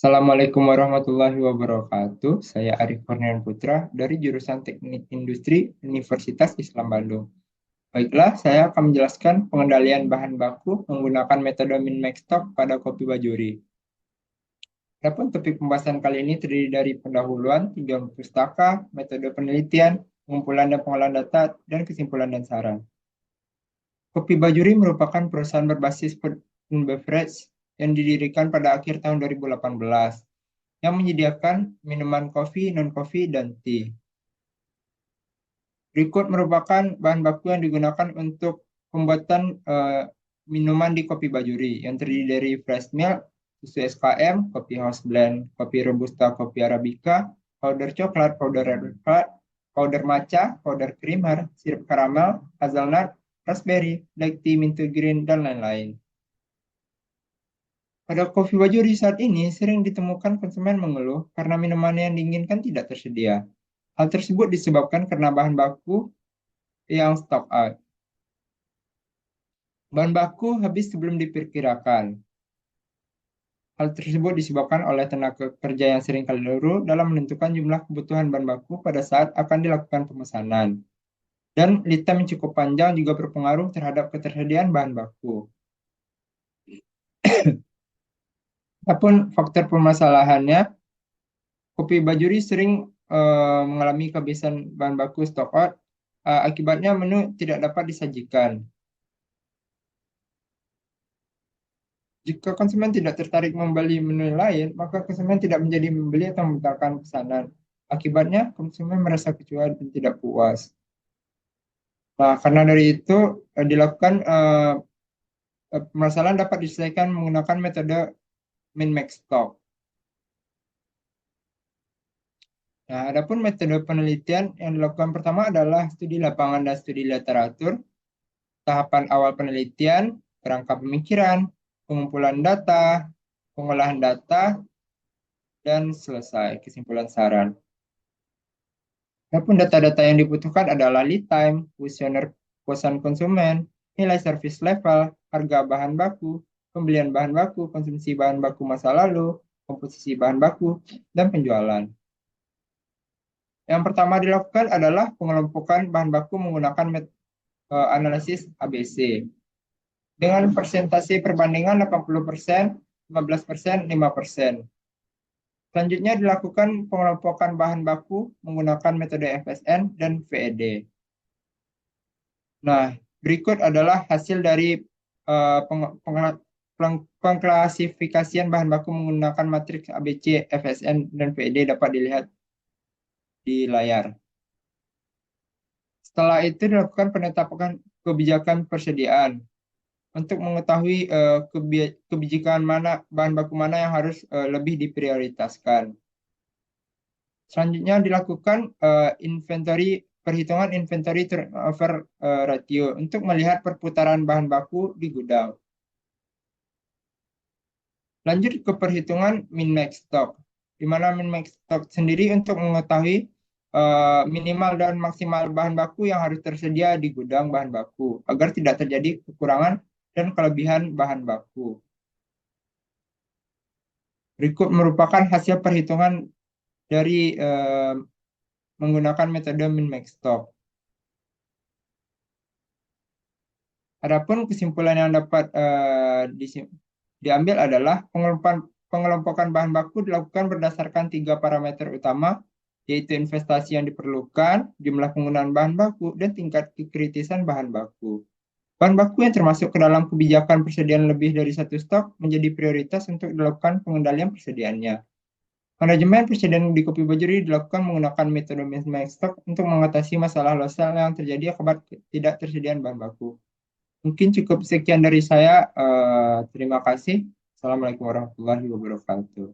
Assalamualaikum warahmatullahi wabarakatuh. Saya Arif Kurniawan Putra dari jurusan Teknik Industri Universitas Islam Bandung. Baiklah, saya akan menjelaskan pengendalian bahan baku menggunakan metode min-max stock pada kopi bajuri. Adapun topik pembahasan kali ini terdiri dari pendahuluan, tujuan pustaka, metode penelitian, pengumpulan dan pengolahan data, dan kesimpulan dan saran. Kopi Bajuri merupakan perusahaan berbasis food and beverage yang didirikan pada akhir tahun 2018 yang menyediakan minuman kopi, non-kopi, dan tea. Berikut merupakan bahan baku yang digunakan untuk pembuatan minuman di kopi bajuri yang terdiri dari fresh milk, susu SKM, kopi house blend, kopi robusta, kopi arabica, powder coklat, powder red coklat, powder matcha, powder creamer, sirup karamel, hazelnut, raspberry, black tea, mint green, dan lain-lain. Pada kopi bajuri saat ini sering ditemukan konsumen mengeluh karena minuman yang diinginkan tidak tersedia. Hal tersebut disebabkan karena bahan baku yang stock out. Bahan baku habis sebelum diperkirakan. Hal tersebut disebabkan oleh tenaga kerja yang sering keliru dalam menentukan jumlah kebutuhan bahan baku pada saat akan dilakukan pemesanan. Dan lead time yang cukup panjang juga berpengaruh terhadap ketersediaan bahan baku. Adapun faktor permasalahannya, kopi bajuri sering mengalami kehabisan bahan baku stock out, akibatnya menu tidak dapat disajikan. Jika konsumen tidak tertarik membeli menu lain, maka konsumen tidak menjadi membeli atau membatalkan pesanan. Akibatnya, konsumen merasa kecewa dan tidak puas. Nah, karena dari itu dilakukan permasalahan dapat diselesaikan menggunakan metode min-max stock. Nah, adapun metode penelitian yang dilakukan pertama adalah studi lapangan dan studi literatur. Tahapan awal penelitian, kerangka pemikiran, pengumpulan data, pengolahan data, dan selesai kesimpulan saran. Adapun data-data yang dibutuhkan adalah lead time, kuesioner kepuasan konsumen, nilai service level, harga bahan baku, pembelian bahan baku, konsumsi bahan baku masa lalu, komposisi bahan baku, dan penjualan. Yang pertama dilakukan adalah pengelompokan bahan baku menggunakan analisis ABC dengan persentase perbandingan 80%, 15%, 5%. Selanjutnya dilakukan pengelompokan bahan baku menggunakan metode FSN dan VED. Nah, berikut adalah hasil dari pengklasifikasian bahan baku menggunakan matriks ABC, FSN, dan VED dapat dilihat di layar. Setelah itu dilakukan penetapan kebijakan persediaan untuk mengetahui kebijakan mana bahan baku mana yang harus lebih diprioritaskan. Selanjutnya dilakukan perhitungan inventory turnover ratio untuk melihat perputaran bahan baku di gudang. Lanjut ke perhitungan min-max stock, di mana min-max stock sendiri untuk mengetahui minimal dan maksimal bahan baku yang harus tersedia di gudang bahan baku agar tidak terjadi kekurangan dan kelebihan bahan baku. Berikut merupakan hasil perhitungan dari menggunakan metode min-max stock. Adapun kesimpulan yang dapat diambil adalah pengelompokan bahan baku dilakukan berdasarkan 3 parameter utama, yaitu investasi yang diperlukan, jumlah penggunaan bahan baku, dan tingkat kekritisan bahan baku. Bahan baku yang termasuk ke dalam kebijakan persediaan lebih dari satu stok menjadi prioritas untuk dilakukan pengendalian persediaannya. Manajemen persediaan di kopi bajuri dilakukan menggunakan metode min-max stock untuk mengatasi masalah losal yang terjadi akibat tidak tersediaan bahan baku. Mungkin cukup sekian dari saya. Terima kasih. Assalamualaikum warahmatullahi wabarakatuh.